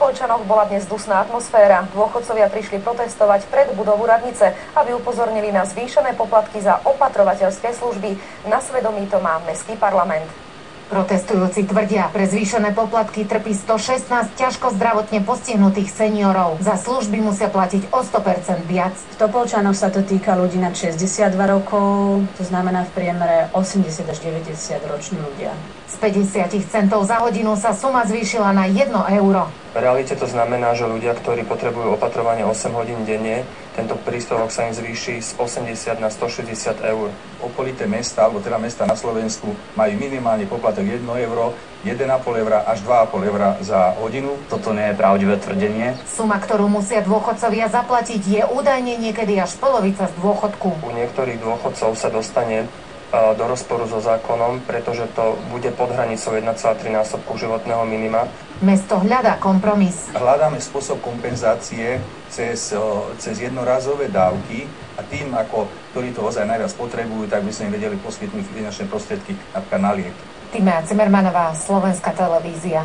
Topoľčanoch bola dnes dusná atmosféra. Dôchodcovia prišli protestovať pred budovu radnice, aby upozornili na zvýšené poplatky za opatrovateľské služby. Na svedomí to má mestský parlament. Protestujúci tvrdia, pre zvýšené poplatky trpí 116 ťažko zdravotne postihnutých seniorov. Za služby musia platiť o 100% viac. V Topoľčanoch sa to týka ľudí nad 62 rokov, to znamená v priemere 80 až 90 roční ľudia. Z 50 centov za hodinu sa suma zvýšila na 1 euro. V realite to znamená, že ľudia, ktorí potrebujú opatrovanie 8 hodín denne, tento príspevok sa im zvýši z 80 na 160 eur. Okolité mesta, alebo teda mesta na Slovensku, majú minimálne poplatok 1 euro, 1,5 eura až 2,5 eura za hodinu. Toto nie je pravdivé tvrdenie. Suma, ktorú musia dôchodcovia zaplatiť, je údajne niekedy až polovica z dôchodku. U niektorých dôchodcov sa dostane do rozporu so zákonom, pretože to bude pod hranicou 1,3 násobku životného minima. Mesto hľadá kompromis. Hľadáme spôsob kompenzácie cez jednorazové dávky a tým, ktorí to ozaj najviac potrebujú, tak by sme im vedeli poskytnúť finančné prostriedky napríklad na liek. Timea Cimermanová, Slovenská televízia.